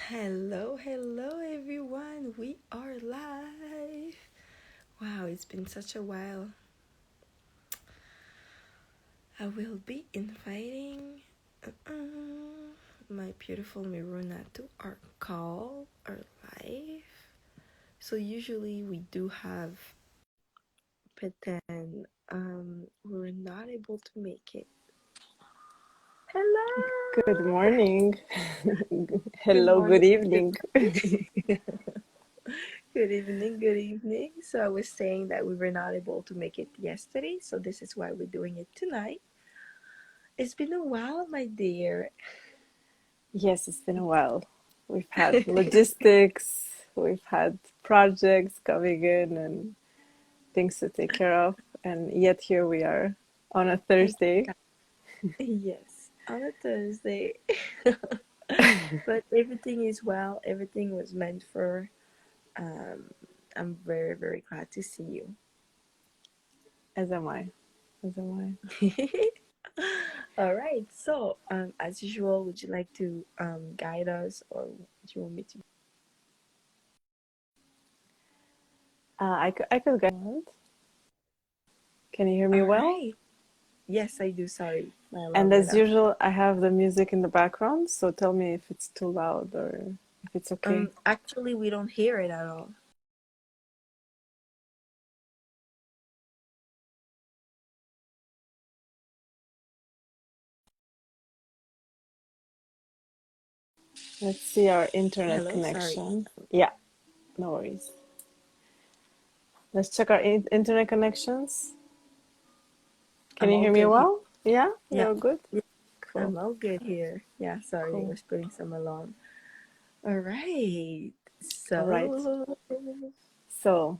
Hello, hello everyone. We are live. Wow, it's been such a while. I will be inviting my beautiful Miruna to our call, our live. So usually we do have, but then we're not able to make it. Good Hello. morning. Good Hello, morning. good evening. Good evening, good evening. So I was saying that we were not able to make it yesterday, so this is why we're doing it tonight. It's been a while, my dear. Yes, it's been a while. We've had logistics, we've had projects coming in and things to take care of, and yet here we are on a Thursday. Yes, on a Thursday. But everything is well, everything was meant for. Um, I'm very, very glad to see you. As am I. As am All right, so as usual, would you like to guide us, or do you want me to? I could go. Can you hear me All well? right. Yes, I do. Sorry, my alarm And went as off. usual, I have the music in the background, so tell me if it's too loud or if it's okay. Actually, we don't hear it at all. Let's see our internet Hello, sorry. connection. Yeah, no worries. Let's check our internet connections. Can I'm you all hear me good here. well? Yeah, Yeah, you're all good? yeah, Cool, I'm all good here. Yeah, sorry, I cool. was putting some alarm. All right. All right. So, So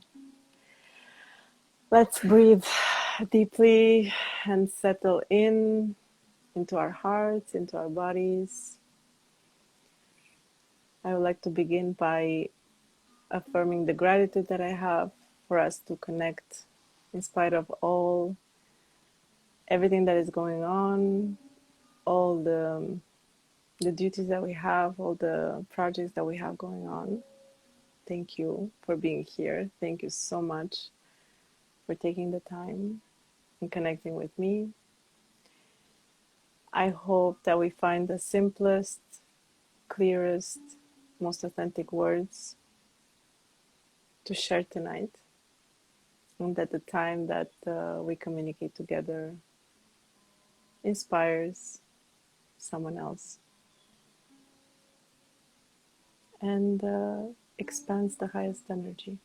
let's breathe deeply and settle in into our hearts, into our bodies. I would like to begin by affirming the gratitude that I have for us to connect in spite of everything that is going on, all the duties that we have, all the projects that we have going on. Thank you for being here. Thank you so much for taking the time and connecting with me. I hope that we find the simplest, clearest, most authentic words to share tonight, and that the time that we communicate together inspires someone else and expands the highest energy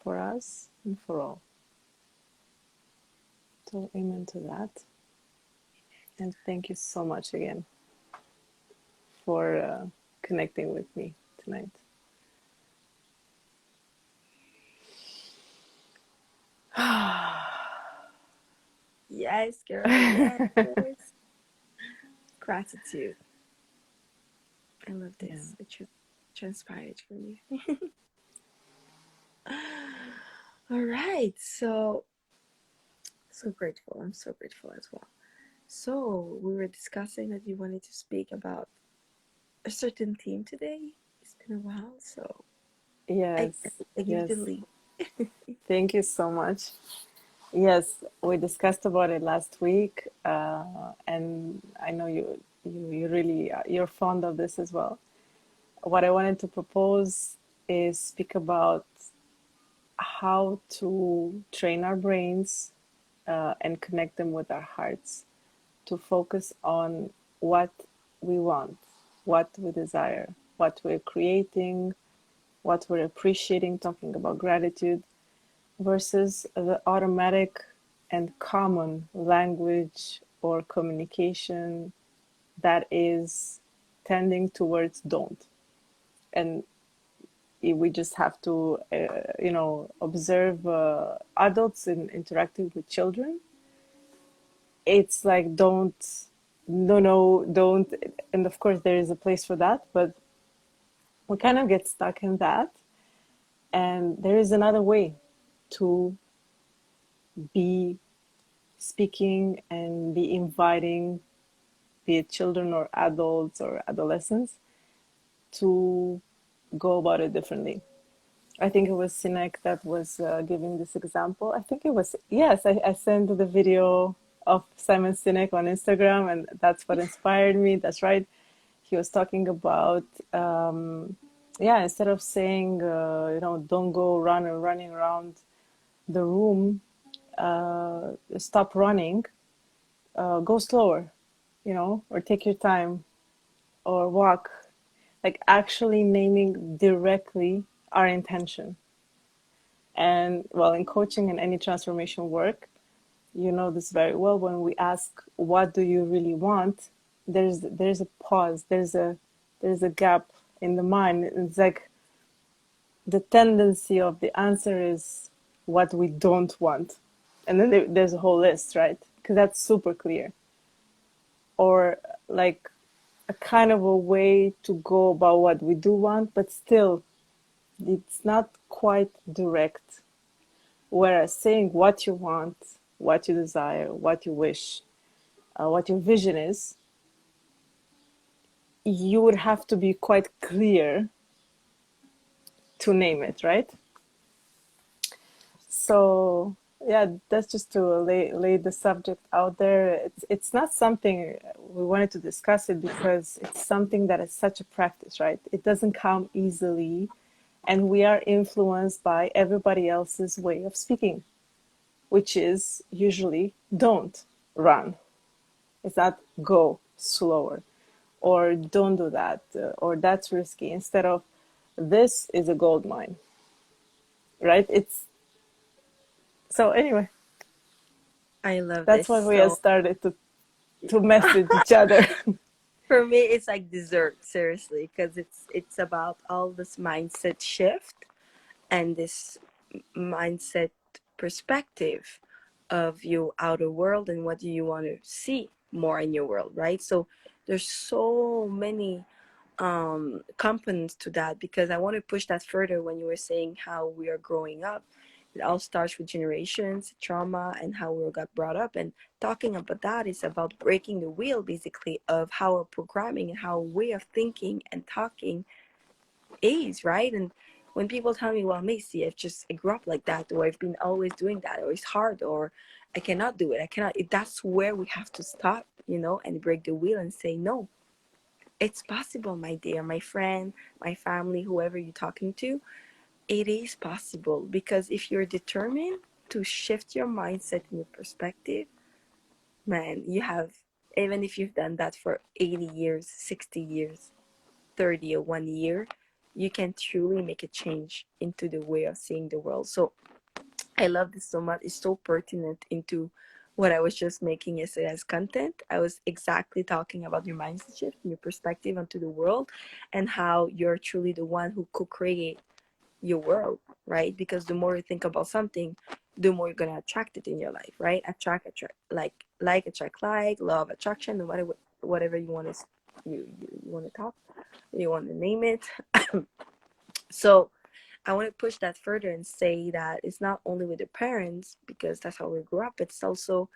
for us and for all. So, amen to that. And thank you so much again for connecting with me tonight. yes, girl, yes. Gratitude. I love Yeah. this. It transpired for you. All right. So grateful. I'm so grateful as well. So, we were discussing that you wanted to speak about a certain theme today. It's been a while, so I, Yes, I give you the yes. lead. Thank you so much. Yes, we discussed about it last week, and I know you really you're fond of this as well. What I wanted to propose is speak about how to train our brains and connect them with our hearts to focus on what we want, what we desire, what we're creating, what we're appreciating, talking about gratitude, versus the automatic and common language or communication that is tending towards don't. And we just have to, observe adults in interacting with children. It's like don't, no, no, don't. And of course, there is a place for that, but we kind of get stuck in that. And there is another way to be speaking and be inviting, be it children or adults or adolescents, to go about it differently. I think it was Sinek that was giving this example. I think it was, yes, I sent the video of Simon Sinek on Instagram, and that's what inspired me. That's right. He was talking about, yeah, instead of saying, don't go running around the room, stop running, go slower, or take your time, or walk, like actually naming directly our intention. And well, in coaching and any transformation work, you know this very well. When we ask, "What do you really want?" There's a pause. There's a gap in the mind. It's like the tendency of the answer is what we don't want, and then there's a whole list, right? Because that's super clear. Or like a kind of a way to go about what we do want, but still, it's not quite direct. Whereas saying what you want, what you desire, what you wish, what your vision is, you would have to be quite clear to name it, right? So yeah, that's just to lay the subject out there. It's not something we wanted to discuss it because it's something that is such a practice, right? It doesn't come easily, and we are influenced by everybody else's way of speaking, which is usually don't run. It's not go slower, or don't do that, or that's risky. Instead of this is a gold mine, right? It's so anyway. I love That's this why we have so. started to message each other. For me, it's like dessert, seriously, because it's about all this mindset shift and this mindset perspective of your outer world and what do you want to see more in your world, right? So there's so many components to that, because I want to push that further. When you were saying how we are growing up, it all starts with generations, trauma, and how we got brought up. And talking about that is about breaking the wheel, basically, of how our programming and how way of thinking and talking is, right? And when people tell me, well, Macy, I grew up like that, or I've been always doing that, or it's hard, or I cannot do it, I cannot, that's where we have to stop, and break the wheel and say, no, it's possible, my dear, my friend, my family, whoever you're talking to. It is possible, because if you're determined to shift your mindset and your perspective, man, you have, even if you've done that for 80 years, 60 years, 30 or 1 year, you can truly make a change into the way of seeing the world. So I love this so much. It's so pertinent into what I was just making yesterday as content. I was exactly talking about your mindset shift and your perspective onto the world, and how you're truly the one who could create your world, right? Because the more you think about something, the more you're gonna attract it in your life, right? Attract, attract, love, attraction, no matter whatever you want to you want to talk, you want to name it. So I want to push that further and say that it's not only with the parents, because that's how we grew up. It's also,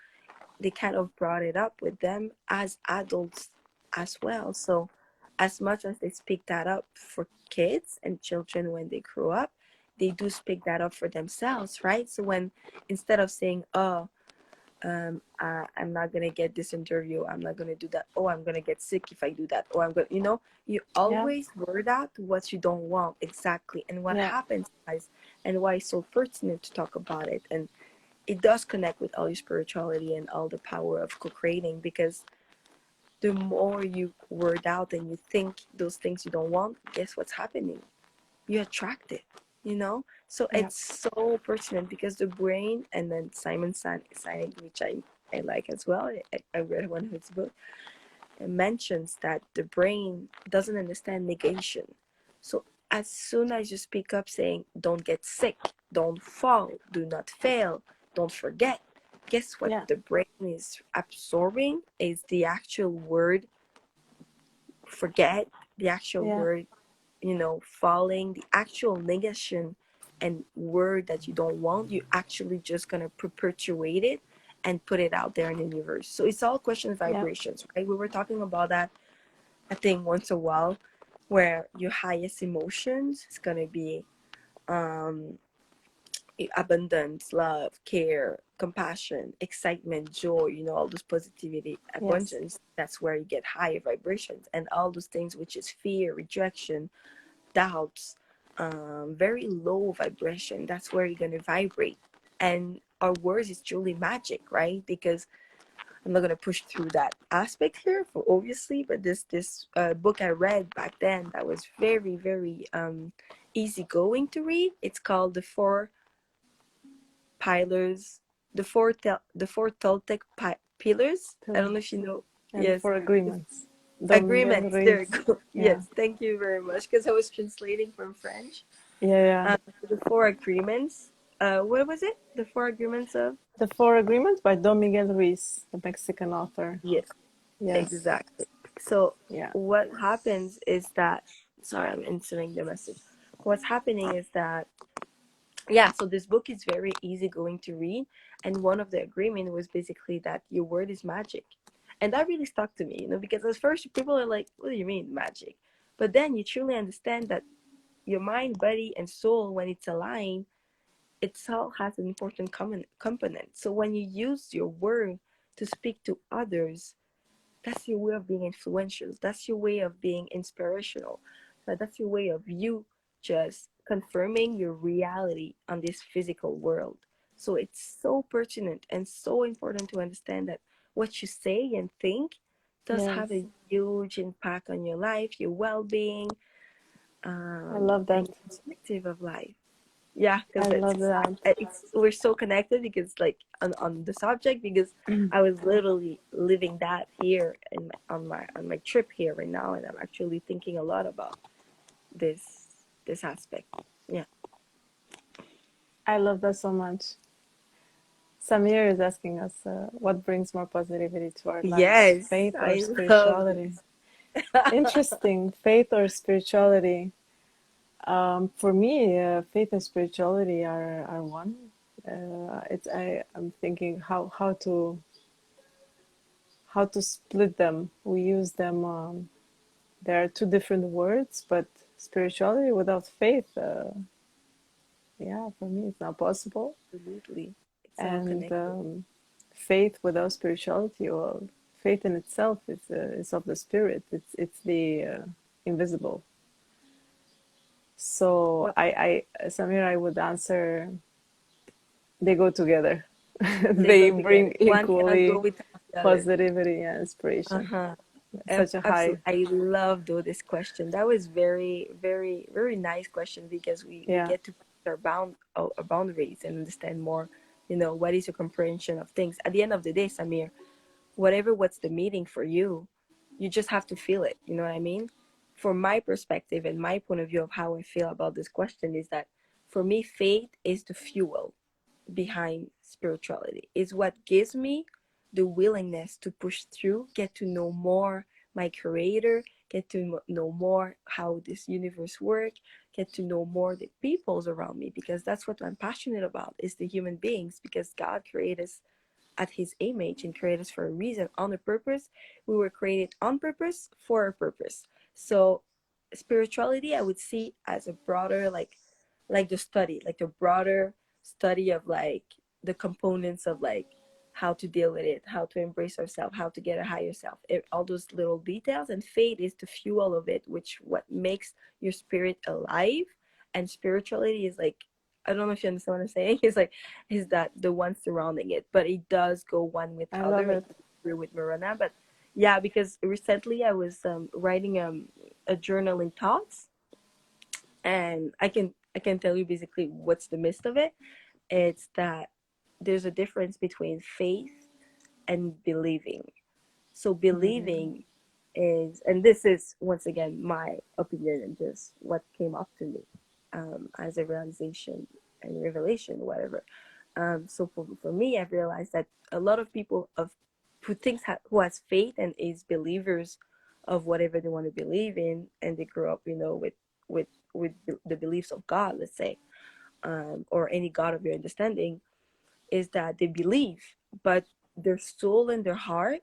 they kind of brought it up with them as adults as well. So as much as they speak that up for kids and children when they grow up, they do speak that up for themselves, right? So when, instead of saying, oh, I'm not gonna get this interview, I'm not gonna do that, oh, I'm gonna get sick if I do that, or I'm gonna, you Yeah, always word out what you don't want exactly, and what yeah, happens, guys, and why it's so pertinent to talk about it. And it does connect with all your spirituality and all the power of co-creating, because the more you word out and you think those things you don't want, guess what's happening? You attract it, so yeah, it's so pertinent, because the brain, and then Simon Sinek, which I like as well. I read one of his books. It mentions that the brain doesn't understand negation. So as soon as you speak up saying, don't get sick, don't fall, do not fail, don't forget, guess what yeah, the brain is absorbing is the actual word forget, the actual yeah, word, falling, the actual negation and word that you don't want. You actually just gonna perpetuate it and put it out there in the universe. So it's all question of yeah, vibrations, right? We were talking about that, I think, once a while. where your highest emotions is gonna be um abundance, love, care, compassion, excitement, joy, all those positivity, Yes. abundance. That's where you get higher vibrations, and all those things, which is fear, rejection, doubts, very low vibration. That's where you're going to vibrate. And our words is truly magic, right? Because I'm not going to push through that aspect here for obviously, but this book I read back then that was very, very easy going to read. It's called The Four Pillars, the four Toltec pillars. I don't know if Pillars. you know. Yeah, the Yes, four agreements. Don Miguel agreements. There Ruiz. you go. Yeah. Yes, thank you very much. Because I was translating from French. Yeah, yeah. Uh, the four agreements. What was it? The four agreements of. The Four Agreements by Don Miguel Ruiz, the Mexican author. Yes, Yes. exactly. So Yeah. what happens is that. Sorry, I'm inserting the message. What's happening is that, yeah, so this book is very easy going to read, and one of the agreement was basically that your word is magic. And that really stuck to me, because at first people are like, what do you mean magic? But then you truly understand that your mind, body, and soul, when it's aligned, itself has an important common component. So when you use your word to speak to others, that's your way of being influential. That's your way of being inspirational. That's your way of you just confirming your reality on this physical world. So it's so pertinent and so important to understand that what you say and think does have Yes. a huge impact on your life, your well-being, I love and that. your perspective of life. Yeah, because I it's love exact. that. It's we're so connected because like on the subject, because I was literally living that here in on my trip here right now, and I'm actually thinking a lot about this this aspect. Yeah. I love that so much. Samir is asking us what brings more positivity to our lives, Yes, faith or I love spirituality? this. Interesting. Faith or spirituality? For me, faith and spirituality are one. I'm thinking how to split them. We use them. There are two different words, but spirituality without faith, yeah, for me, it's not possible. Absolutely, it's all And connected. faith without spirituality, well, faith in itself is of the spirit. It's the invisible. So Well, Samir, I would answer they go together. they They go bring together. One cannot go equally without the other. positivity and Uh inspiration. huh. Such a high, Absolutely. I love though this question. That was very, very, very nice question because we yeah. get to push our boundaries and understand more, what is your comprehension of things. At the end of the day, Samir, what's the meaning for you, you just have to feel it. You know what I mean? From my perspective and my point of view of how I feel about this question is that for me, faith is the fuel behind spirituality. Is what gives me the willingness to push through, get to know more my creator, get to know more how this universe works, get to know more the peoples around me, because that's what I'm passionate about, is the human beings, because God created us at his image and created us for a reason, on a purpose. We were created on purpose for a purpose. So spirituality I would see as a broader, like the study, like the broader study of like the components of like how to deal with it, how to embrace ourselves, how to get a higher self, all those little details. And faith is the fuel of it, which what makes your spirit alive. And spirituality is like, I don't know if you understand what I'm saying. It's like, is that the one surrounding it, but it does go one with I love other. it. I agree with Marana, but yeah, because recently I was writing a journaling thoughts, and I can tell you basically what's the gist of it. It's that there's a difference between faith and believing. So Mm, believing is, and this is once again my opinion and just what came up to me as a realization and revelation, whatever. So for me, I've realized that a lot of people who has faith and is believers of whatever they want to believe in, and they grow up, with with the beliefs of God, let's say, or any God of your understanding, is that they believe, but their soul and their heart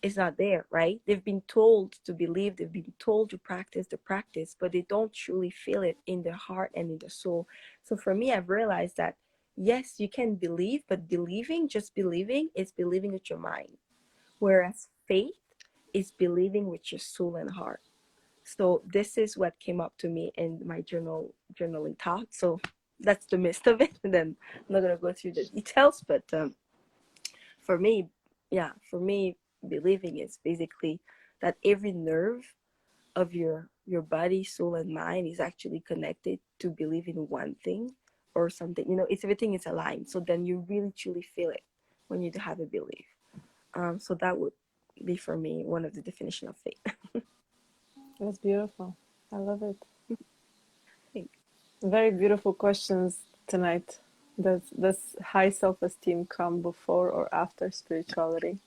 is not there, right? They've been told to believe, they've been told to practice the practice, but they don't truly feel it in their heart and in their soul. So for me, I've realized that yes, you can believe, but believing, just believing, is believing with your mind. Whereas faith is believing with your soul and heart. So this is what came up to me in my journaling thoughts. So that's the gist of it. And then I'm not gonna go through the details, but for me, yeah, for me, believing is basically that every nerve of your body, soul, and mind is actually connected to believe in one thing or something. It's everything is aligned. So then you really truly feel it when you have a belief. So that would be for me one of the definition of faith. That's beautiful. I love it. I Very beautiful questions tonight. Does high self-esteem come before or after spirituality?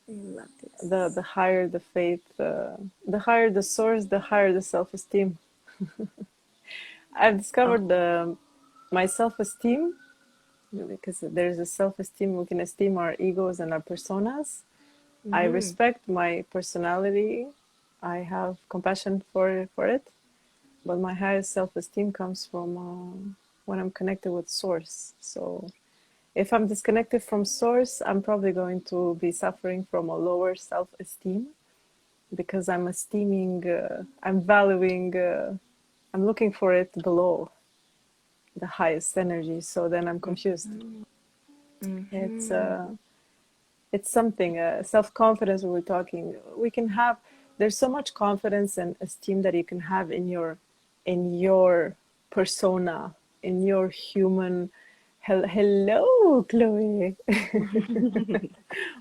love The this. higher the faith, the higher the source, the higher the self-esteem. I've Oh. discovered my self-esteem because there's a self-esteem. We can esteem our egos and our personas. I Mm-hmm. respect my personality. I have compassion for it, but my highest self-esteem comes from when I'm connected with source. So if I'm disconnected from source, I'm probably going to be suffering from a lower self-esteem because I'm esteeming, I'm valuing, I'm looking for it below the highest energy. So then I'm confused. Mm-hmm. It's Mm-hmm. it's something self-confidence. When we're talking, we can have. There's so much confidence and esteem that you can have in your persona, in your human. Hello, Chloe.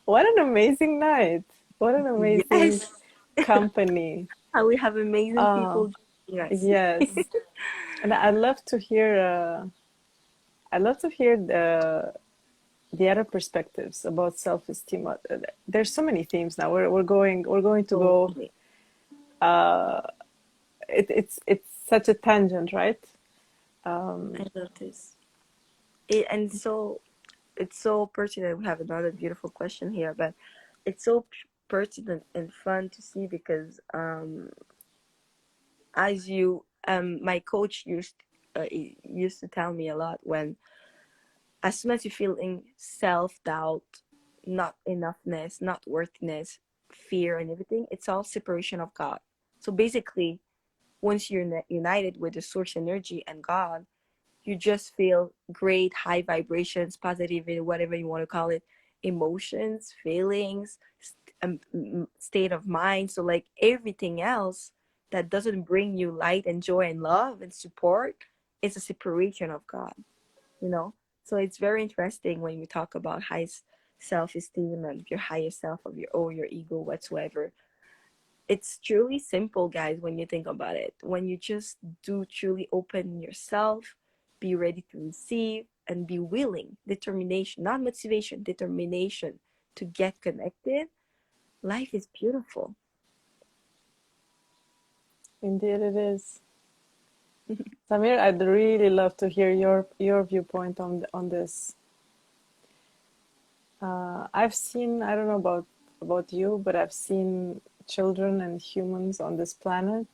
What an amazing night. What an amazing Yes. company. How we have amazing Oh, people joining us. yes. And I'd love to hear the other perspectives about self-esteem. There's so many themes now. We're going to go. Totally. Uh, it's such a tangent, right? Um, I love this. And so it's so pertinent. We have another beautiful question here, but it's so pertinent and fun to see because as you my coach used to tell me a lot when as soon as you feel in self-doubt, not enoughness, not worthiness, fear and everything, it's all separation of God. So basically, once you're united with the source energy and God, you just feel great, high vibrations, positive, whatever you want to call it, emotions, feelings, state of mind. So, like everything else that doesn't bring you light and joy and love and support is a separation of God, you know? So, it's very interesting when we talk about high self esteem and your higher self of your ego whatsoever. It's truly simple, guys, when you think about it. When you just do truly open yourself, be ready to receive, and be willing, determination, not motivation, determination to get connected, life is beautiful. Indeed, it is. Samir, I'd really love to hear your viewpoint on this. I've seen, I don't know about you, but I've seen children and humans on this planet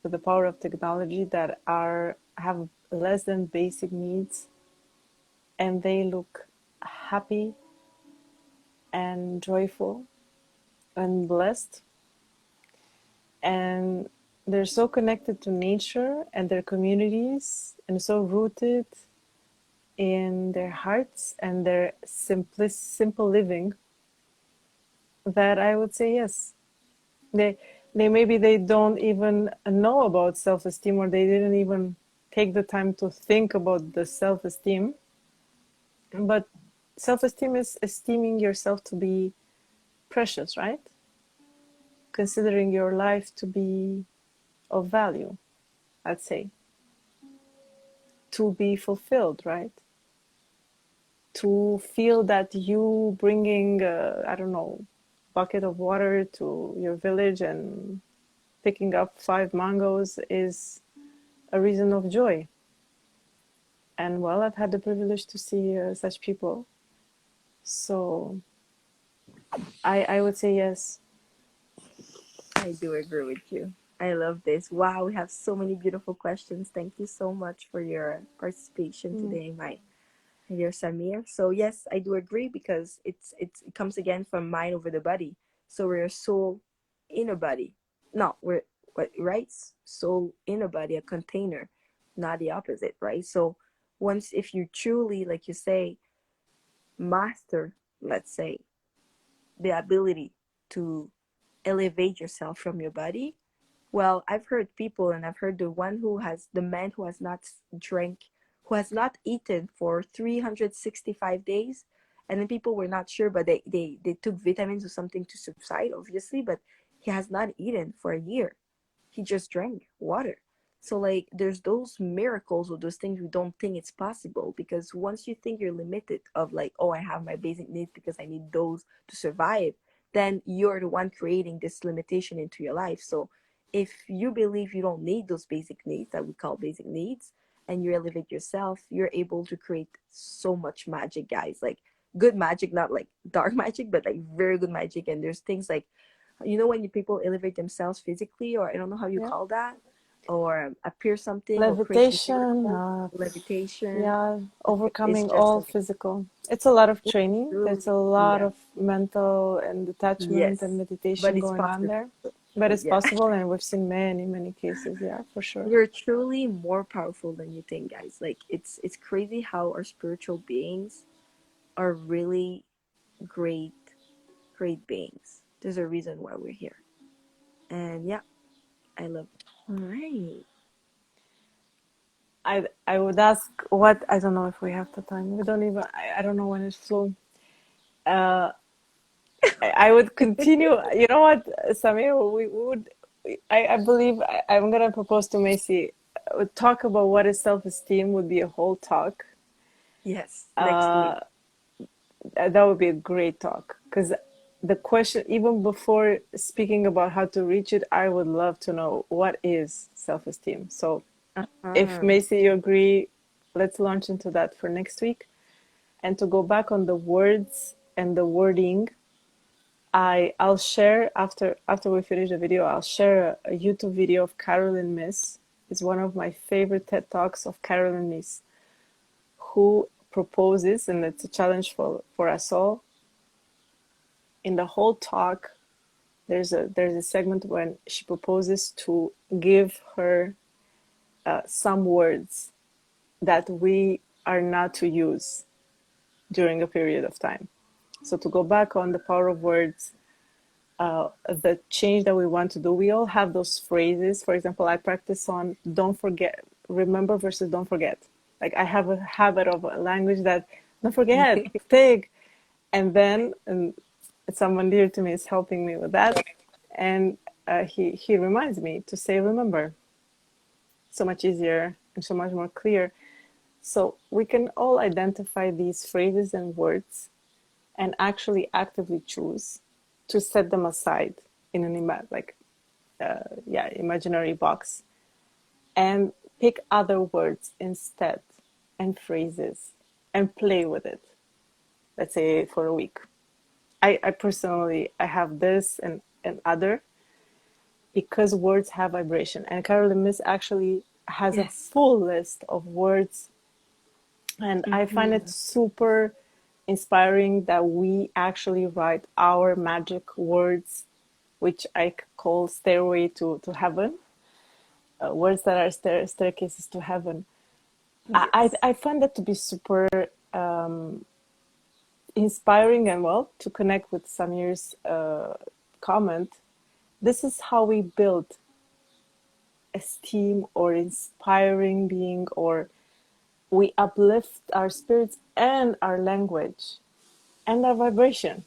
with the power of technology that are have less than basic needs, and they look happy and joyful and blessed, and they're so connected to nature and their communities and so rooted in their hearts and their simple living that I would say yes. They they maybe they don't even know about self-esteem, or they didn't even take the time to think about the self-esteem. But self-esteem is esteeming yourself to be precious, right? Considering your life to be of value, I'd say. To be fulfilled, right? To feel that you bringing, I don't know, bucket of water to your village and picking up 5 mangoes is a reason of joy. And well, I've had the privilege to see such people. So I would say yes. I do agree with you. I love this. Wow, we have so many beautiful questions. Thank you so much for your participation Mm. today, my dear Samir. So yes, I do agree because it comes again from mind over the body. So we're a soul in a body. No, we're what right? Soul in a body, a container, not the opposite, right? So once if you truly, like you say, master, let's say, the ability to elevate yourself from your body. Well, I've heard people, and I've heard the man who has not drank, who has not eaten for 365 days. And then people were not sure, but they took vitamins or something to subside, obviously, but he has not eaten for a year. He just drank water. So like there's those miracles or those things we don't think it's possible, because once you think you're limited of like, oh, I have my basic needs because I need those to survive, then you're the one creating this limitation into your life. So if you believe you don't need those basic needs that we call basic needs, and you elevate yourself, you're able to create so much magic, guys. Like good magic, not like dark magic, but like very good magic. And there's things like, when people elevate themselves physically, or I don't know how you Yeah. call that, or appear something or create a Levitation, miracle, levitation. yeah, It's overcoming just all amazing. physical. It's a lot of training. There's Truly, a lot yeah, of mental and detachment and yes, but meditation it's going on possible. there. But it's Yeah, possible, and we've seen many, many cases. Yeah, for sure. we're truly more powerful than you think, guys. Like it's crazy how our spiritual beings are really great, great beings. There's a reason why we're here, and yeah, I love it. All right. I would ask what I don't know if we have the time. We don't even. I don't know when it flew. Uh, I would continue. You know what, Samir? We would. I believe I'm gonna propose to Macy. Talk about what is self-esteem would be a whole talk. Yes, next week. Uh, that would be a great talk because the question, even before speaking about how to reach it, I would love to know what is self-esteem. So if Uh-huh. Macy, you agree, let's launch into that for next week. And to go back on the words and the wording, I'll share after we finish the video, I'll share a YouTube video of Carolyn Miss. It's one of my favorite TED Talks of Carolyn Miss, who proposes, and it's a challenge for us all. In the whole talk, there's a segment when she proposes to give her some words that we are not to use during a period of time. So to go back on the power of words, the change that we want to do, we all have those phrases. For example, I practice on don't forget, remember versus don't forget. Like I have a habit of a language that don't forget, take, and then someone dear to me is helping me with that, and he reminds me to say remember. So much easier and so much more clear. So we can all identify these phrases and words and actually actively choose to set them aside in an imaginary box, and pick other words instead and phrases and play with it. Let's say for a week. I personally I have this and other because words have vibration. And Carolyn Miss actually has a Yes. full list of words, and I find it Mm-hmm. super inspiring that we actually write our magic words, which I call stairway to heaven, words that are staircases to heaven. Yes. I find that to be super um, inspiring, and well, to connect with Samir's comment, this is how we build esteem or inspiring being, or we uplift our spirits and our language and our vibration.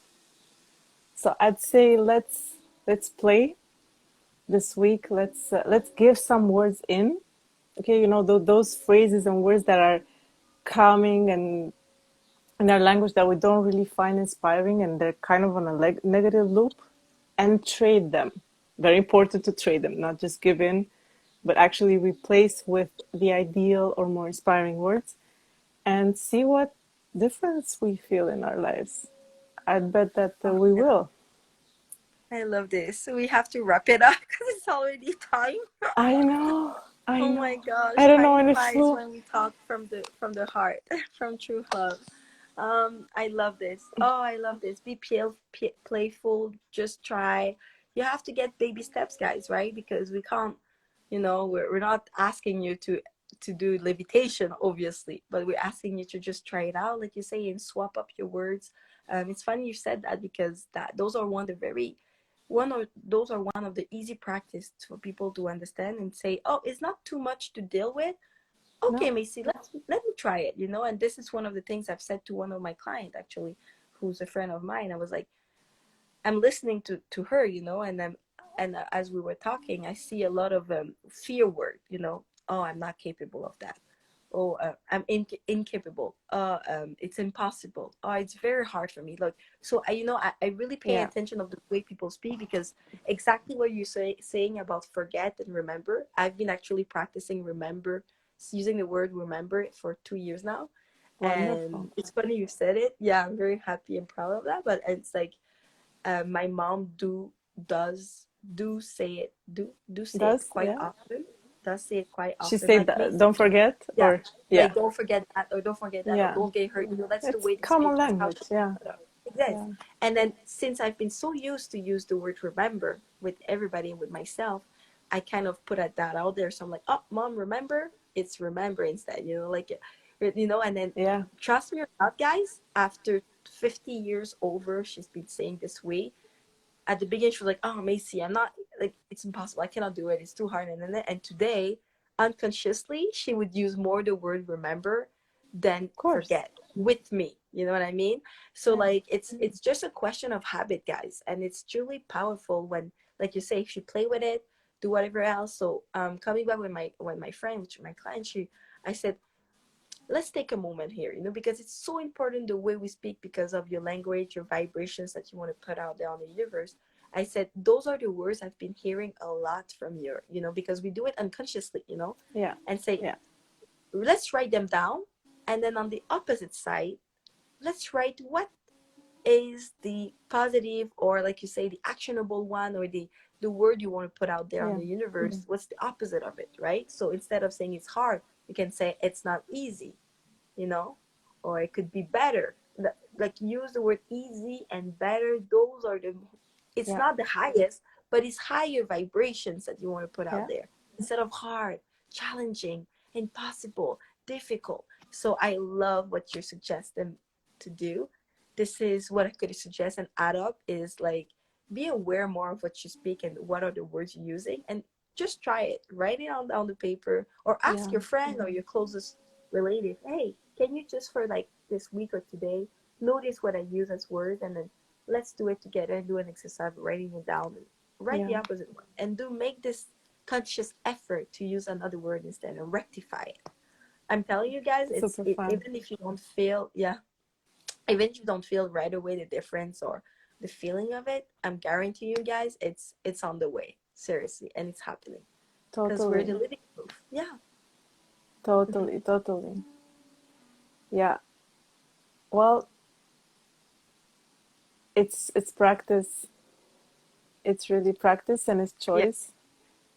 So I'd say let's play this week. Let's give some words in. Okay, those phrases and words that are coming and in our language that we don't really find inspiring, and they're kind of on a negative loop, and trade them. Very important to trade them, not just give in, but actually replace with the ideal or more inspiring words, and see what difference we feel in our lives. I bet that Oh, we will. I love this. So we have to wrap it up because it's already time. I know. I Oh my know. gosh, I don't know time when it flies flew. when we talk from the heart, from true love. I love this. Oh, I love this. Be playful. Just try. You have to get baby steps, guys, right? Because we can't, we're not asking you to do levitation, obviously, but we're asking you to just try it out, like you say, and swap up your words. It's funny you said that because that those are one of the easy practice for people to understand and say, oh, it's not too much to deal with. Okay, No, Macy, let me try it, and this is one of the things I've said to one of my clients, actually, who's a friend of mine. I was like, I'm listening to her, and as we were talking, I see a lot of fear word, oh, I'm not capable of that. Oh, I'm incapable. It's impossible. Oh, it's very hard for me. Look, so I really pay yeah, attention of the way people speak, because exactly what you saying about forget and remember. I've been actually practicing remember, using the word remember for 2 years now, and wonderful. it's funny you said it. Yeah, I'm very happy and proud of that. But it's like, my mom does do say it Does, quite yeah. often. Does say it quite She often. said, Like Macy, don't forget, yeah, or yeah, like don't forget that, or don't forget that, or yeah. don't get hurt. That's the It's way they common speak. That's how language, she yeah, exists. yeah, And then since I've been so used to use the word remember with everybody and with myself, I kind of put that out there. So I'm like, oh, mom, remember? It's remember instead. And then yeah, trust me or not, guys, after 50 years over, she's been saying this way. At the beginning she was like, oh, Macy, I'm not, like, it's impossible, I cannot do it, it's too hard. And today, unconsciously, she would use more the word remember than of course, forget with me, you know what I mean? So yeah, like, it's just a question of habit, guys, and it's truly powerful when, like you say, if you play with it, do whatever else. So coming back with my friend, which my client, I said, let's take a moment here, because it's so important the way we speak, because of your language, your vibrations that you want to put out there on the universe. I said, those are the words I've been hearing a lot from because we do it unconsciously, yeah, and say, yeah, let's write them down. And then on the opposite side, let's write what is the positive, or like you say, the actionable one, or the word you want to put out there on yeah, the universe. What's the opposite of it, right? So instead of saying it's hard, you can say it's not easy, you know, or it could be better. Like, use the word easy and better. Those are it's yeah, not the highest, but it's higher vibrations that you want to put out yeah. there instead of hard, challenging, impossible, difficult. So I love what you're suggesting to do. This is what I could suggest and add up is like, be aware more of what you speak and what are the words you're using, and just try it. Write it on the paper, or ask Yeah, your friend or your closest relative, hey, can you just for like this week or today notice what I use as words, and then let's do it together and do an exercise of writing it down, and write yeah, the opposite one, and do make this conscious effort to use another word instead and rectify it. I'm telling you guys, super fun. even if you don't feel, yeah, even if you don't feel right away the difference or the feeling of it, I'm guarantee you guys, it's on the way, seriously, and it's happening, because we're the Totally, living proof. Yeah. totally, totally. Yeah. Well, it's practice. It's really practice and it's Yeah, choice.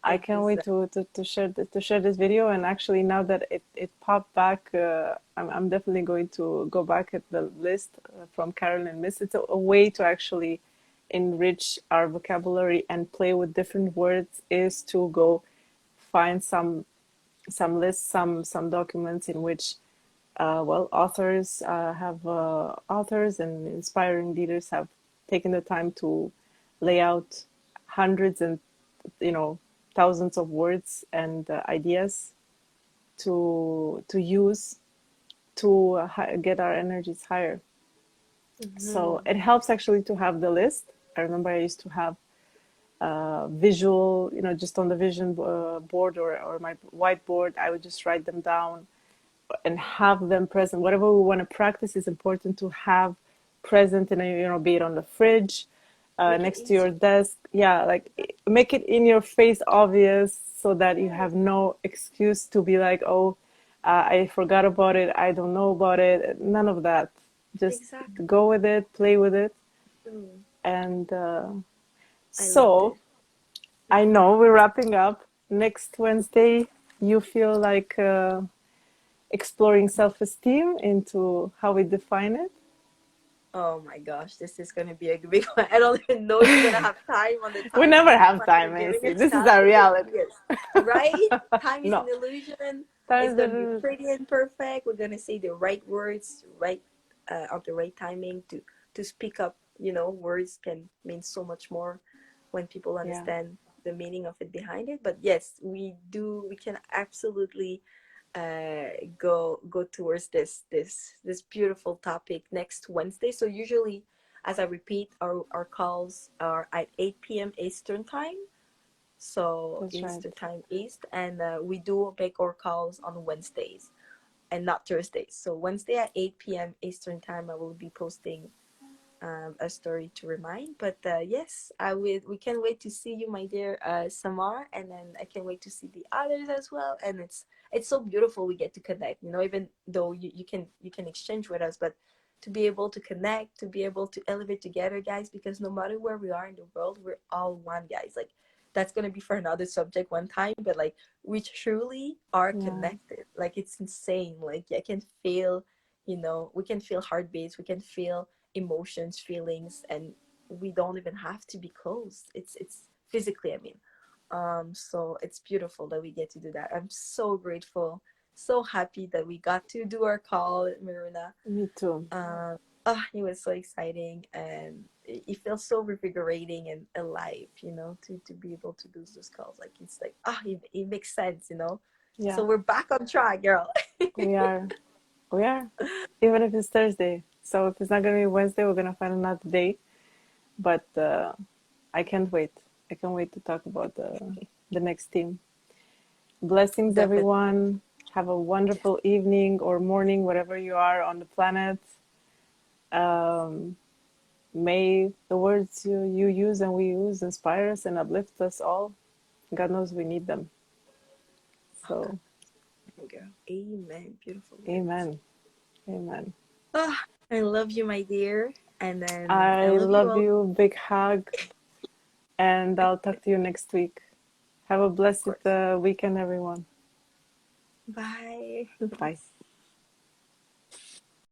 I can't wait exactly. to share this video. And actually, now that it popped back, I'm definitely going to go back at the list from Carol and Miss. It's a way to actually enrich our vocabulary and play with different words. Is to go find some lists, some documents in which authors and inspiring leaders have taken the time to lay out hundreds and you know thousands of words and ideas to use to get our energies higher. So Mm-hmm. it helps actually to have the list. I remember I used to have visual, just on the vision board or my whiteboard. I would just write them down and have them present. Whatever we want to practice is important to have present, and be it on the fridge, Make it next to your easy. desk. Yeah, like make it in your face, obvious, so that you Yes, have no excuse to be like, oh, I forgot about it. I don't know about it. None of that. Just exactly. go with it, play with it. Mm, And I loved so it. I know we're wrapping up. Next Wednesday, you feel like exploring self-esteem into how we define it. Oh my gosh, this is gonna be a big one. I don't even know if we're gonna have time on the We time never have frame we're time, giving Macy. This is ourselves. our reality. Yes, right? Time is No, an illusion. time It's is gonna be the pretty and perfect. We're gonna say the right words, right, of the right timing to speak up. You know, words can mean so much more when people yeah, understand the meaning of it behind it. But yes, we do. We can absolutely go towards this beautiful topic next Wednesday. So usually, as I repeat, our calls are at 8 p.m. Eastern time. So that's right. Eastern time East, and we do make our calls on Wednesdays and not Thursdays. So Wednesday at 8 p.m. Eastern time, I will be posting a story to remind. But yes, I would. We can't wait to see you, my dear Samar, and then I can't wait to see the others as well. And it's so beautiful we get to connect. You know, even though you can exchange with us, but to be able to connect, to be able to elevate together, guys. Because no matter where we are in the world, we're all one, guys. Like that's gonna be for another subject one time. But like we truly are Yeah, connected. Like it's insane. Like I can feel. You know, we can feel heartbeats. We can feel emotions, feelings, and we don't even have to be close. It's physically, I mean. So it's beautiful that we get to do that. I'm so grateful, so happy that we got to do our call, Maruna. me too. It was so exciting, and it feels so revigorating and alive, to be able to do those calls. Like it's like it makes sense, Yeah, so we're back on track, girl. we are. We are. Even if it's Thursday. So if it's not gonna be Wednesday, we're gonna find another day. But I can't wait. I can't wait to talk about the next team. Blessings, Definitely. everyone. Have a wonderful evening or morning, wherever you are on the planet. Um, may the words you use and we use inspire us and uplift us all. God knows we need them. Oh God, So, girl. Amen. Beautiful words. amen. Amen. I love you, my dear. And then I I love you love all, you. Big hug. And I'll talk to you next week. Have a of blessed course. weekend, everyone. Bye. Bye.